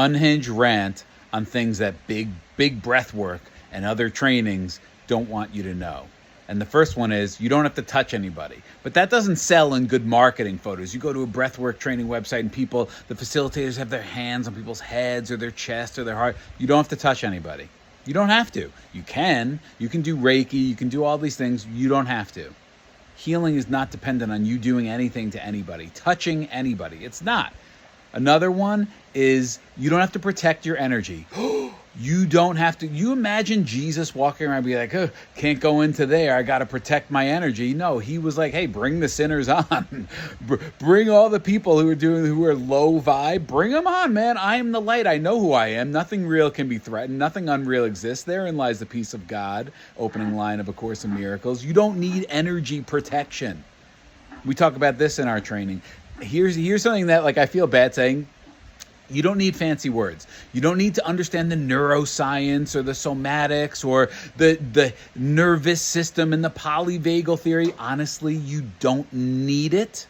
unhinged rant on things that big breath work and other trainings don't want you to know. And the first one is you don't have to touch anybody. But that doesn't sell in good marketing photos. You go to a breathwork training website and the facilitators have their hands on people's heads or their chest or their heart. You don't have to touch anybody. You don't have to. You can do Reiki, you can do all these things. You don't have to. Healing is not dependent on you doing anything to anybody, touching anybody. It's not. Another one is you don't have to protect your energy. You don't have to. You imagine Jesus walking around and be like, oh, can't go into there. I got to protect my energy. No, he was like, hey, bring the sinners on. Bring all the people who are low vibe. Bring them on, man. I am the light. I know who I am. Nothing real can be threatened. Nothing unreal exists. Therein lies the peace of God. Opening line of A Course in Miracles. You don't need energy protection. We talk about this in our training. Here's something that I feel bad saying. You don't need fancy words. You don't need to understand the neuroscience or the somatics or the nervous system and the polyvagal theory. Honestly, you don't need it.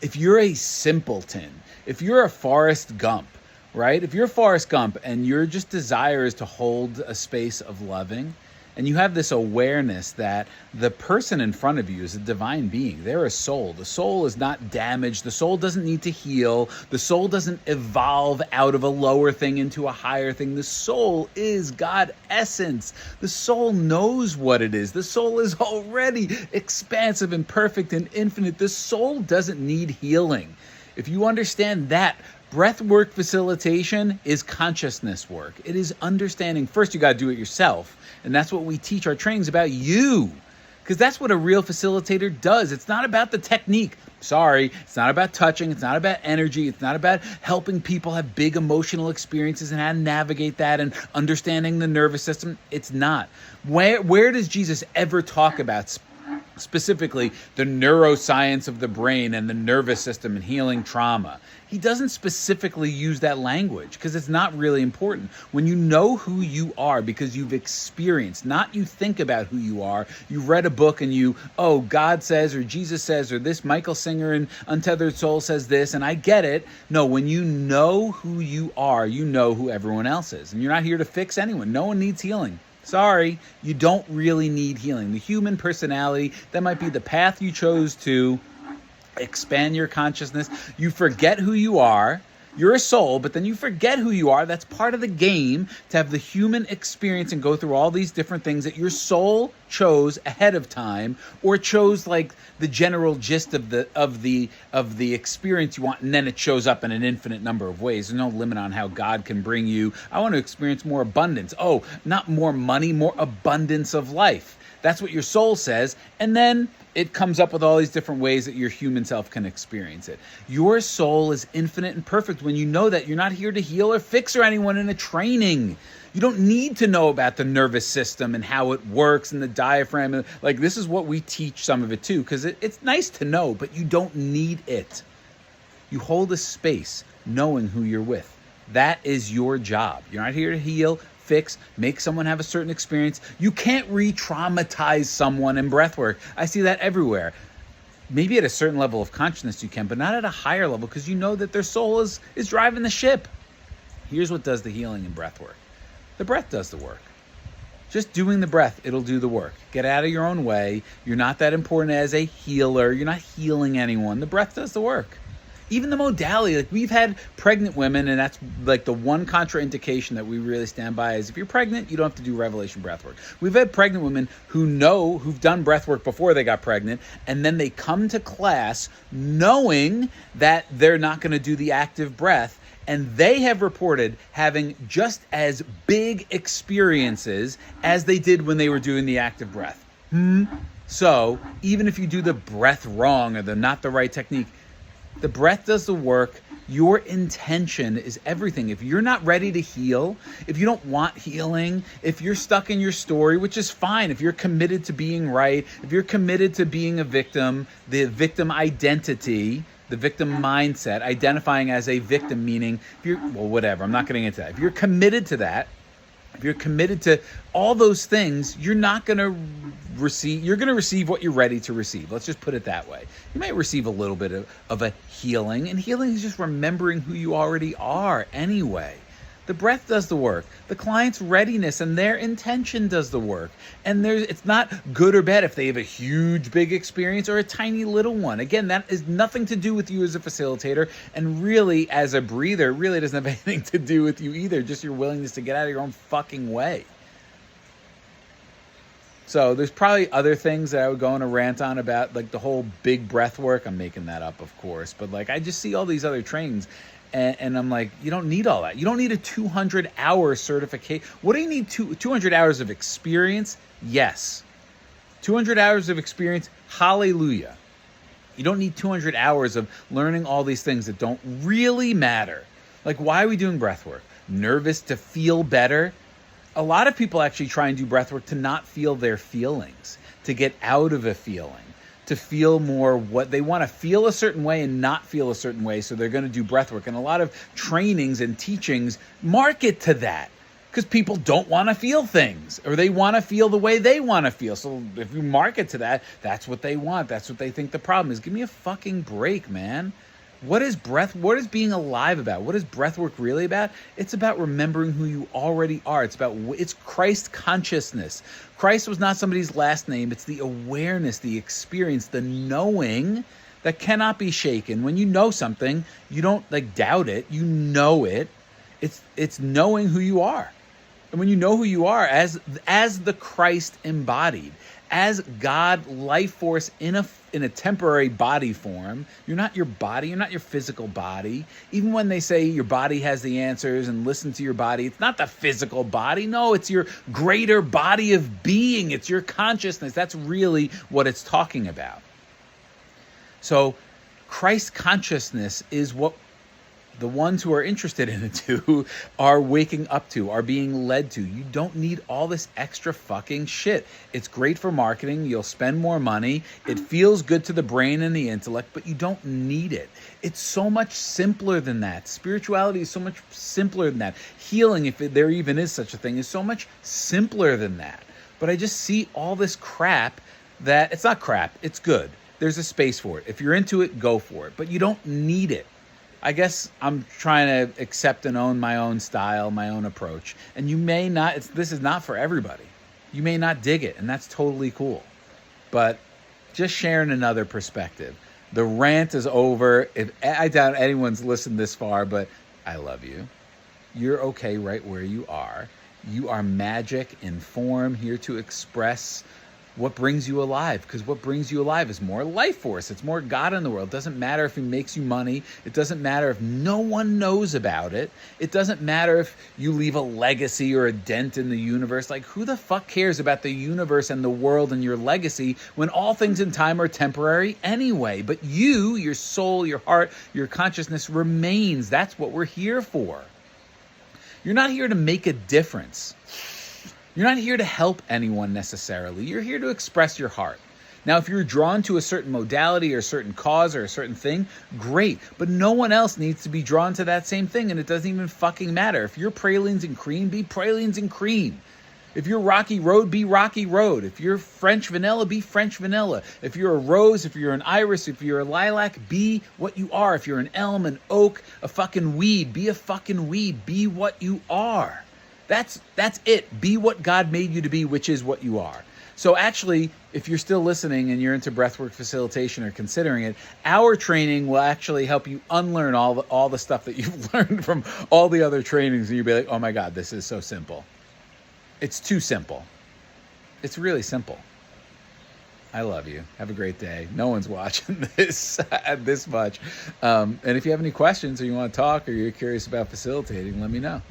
If you're a simpleton, if you're a Forrest Gump, right? If you're Forrest Gump and your just desire is to hold a space of loving, and you have this awareness that the person in front of you is a divine being. They're a soul. The soul is not damaged. The soul doesn't need to heal. The soul doesn't evolve out of a lower thing into a higher thing. The soul is God essence. The soul knows what it is. The soul is already expansive and perfect and infinite. The soul doesn't need healing. If you understand that, breathwork facilitation is consciousness work. It is understanding. First, you got to do it yourself. And that's what we teach our trainings about you. Because that's what a real facilitator does. It's not about the technique. Sorry. It's not about touching. It's not about energy. It's not about helping people have big emotional experiences and how to navigate that and understanding the nervous system. It's not. Where does Jesus ever talk about specifically the neuroscience of the brain and the nervous system and healing trauma? He doesn't specifically use that language because it's not really important. When you know who you are because you've experienced, not you think about who you are, you read a book and God says or Jesus says or this Michael Singer in Untethered Soul says this and I get it. No, when you know who you are, you know who everyone else is. And you're not here to fix anyone. No one needs healing. Sorry, you don't really need healing. The human personality, that might be the path you chose to expand your consciousness. You forget who you are. You're a soul, but then you forget who you are. That's part of the game, to have the human experience and go through all these different things that your soul chose ahead of time, or chose like the general gist of the experience you want, and then it shows up in an infinite number of ways. There's no limit on how God can bring you. I want to experience more abundance. Oh, not more money, more abundance of life. That's what your soul says. And then it comes up with all these different ways that your human self can experience it. Your soul is infinite and perfect when you know that. You're not here to heal or fix or anyone in a training. You don't need to know about the nervous system and how it works and the diaphragm. Like, this is what we teach some of it too, because it's nice to know, but you don't need it. You hold a space knowing who you're with. That is your job. You're not here to heal, fix, make someone have a certain experience. You can't re-traumatize someone in breathwork. I see that everywhere. Maybe at a certain level of consciousness you can, but not at a higher level, because you know that their soul is driving the ship. Here's what does the healing in breathwork. The breath does the work. Just doing the breath, it'll do the work. Get out of your own way. You're not that important as a healer. You're not healing anyone. The breath does the work. Even the modality, like we've had pregnant women, and that's like the one contraindication that we really stand by is if you're pregnant, you don't have to do revelation breathwork. We've had pregnant women who've done breathwork before they got pregnant, and then they come to class knowing that they're not going to do the active breath, and they have reported having just as big experiences as they did when they were doing the active breath. So even if you do the breath wrong or not the right technique, the breath does the work. Your intention is everything. If you're not ready to heal, if you don't want healing, if you're stuck in your story, which is fine, if you're committed to being right, if you're committed to being a victim, the victim identity, the victim mindset, identifying as a victim, meaning, whatever, I'm not getting into that. If you're committed to that, if you're committed to all those things, you're going to receive what you're ready to receive. Let's just put it that way. You might receive a little bit of a healing, and healing is just remembering who you already are anyway. The breath does the work. The client's readiness and their intention does the work. And it's not good or bad if they have a huge, big experience or a tiny little one. Again, that is nothing to do with you as a facilitator, and really as a breather, really doesn't have anything to do with you either, just your willingness to get out of your own fucking way. So there's probably other things that I would go on a rant on about, like the whole big breath work. I'm making that up, of course. But like, I just see all these other trainings and I'm like, you don't need all that. You don't need a 200-hour certification. What do you need? 200 hours of experience? Yes. 200 hours of experience? Hallelujah. You don't need 200 hours of learning all these things that don't really matter. Like, why are we doing breath work? Nervous to feel better? A lot of people actually try and do breath work to not feel their feelings, to get out of a feeling, to feel more what they want to feel a certain way and not feel a certain way. So they're going to do breath work. And a lot of trainings and teachings market to that because people don't want to feel things, or they want to feel the way they want to feel. So if you market to that, that's what they want. That's what they think the problem is. Give me a fucking break, man. What is being alive about? What is breath work really about? It's about remembering who you already are. It's Christ consciousness. Christ was not somebody's last name. It's the awareness, the experience, the knowing that cannot be shaken. When you know something, you don't like doubt it. You know it. It's knowing who you are. And when you know who you are as the Christ embodied, as God life force in a temporary body form, you're not your body, you're not your physical body. Even when they say your body has the answers and listen to your body, it's not the physical body. No, it's your greater body of being. It's your consciousness. That's really what it's talking about. So Christ consciousness is what the ones who are interested in it too are waking up to, are being led to. You don't need all this extra fucking shit. It's great for marketing. You'll spend more money. It feels good to the brain and the intellect, but you don't need it. It's so much simpler than that. Spirituality is so much simpler than that. Healing, if there even is such a thing, is so much simpler than that. But I just see all this crap that, it's not crap, it's good. There's a space for it. If you're into it, go for it. But you don't need it. I guess I'm trying to accept and own my own style, my own approach. And you may not, this is not for everybody. You may not dig it, and that's totally cool. But just sharing another perspective. The rant is over. I doubt anyone's listened this far, but I love you. You're okay right where you are. You are magic in form, here to express what brings you alive, because what brings you alive is more life force. It's more God in the world. It doesn't matter if he makes you money. It doesn't matter if no one knows about it. It doesn't matter if you leave a legacy or a dent in the universe. Like, who the fuck cares about the universe and the world and your legacy when all things in time are temporary anyway? But you, your soul, your heart, your consciousness remains. That's what we're here for. You're not here to make a difference. You're not here to help anyone necessarily. You're here to express your heart. Now, if you're drawn to a certain modality or a certain cause or a certain thing, great. But no one else needs to be drawn to that same thing, and it doesn't even fucking matter. If you're pralines and cream, be pralines and cream. If you're Rocky Road, be Rocky Road. If you're French vanilla, be French vanilla. If you're a rose, if you're an iris, if you're a lilac, be what you are. If you're an elm, an oak, a fucking weed, be a fucking weed. Be what you are. That's it. Be what God made you to be, which is what you are. So actually, if you're still listening and you're into breathwork facilitation or considering it, our training will actually help you unlearn all the stuff that you've learned from all the other trainings, and you'll be like, oh my God, this is so simple. It's too simple. It's really simple. I love you. Have a great day. No one's watching this this much. And if you have any questions or you want to talk or you're curious about facilitating, let me know.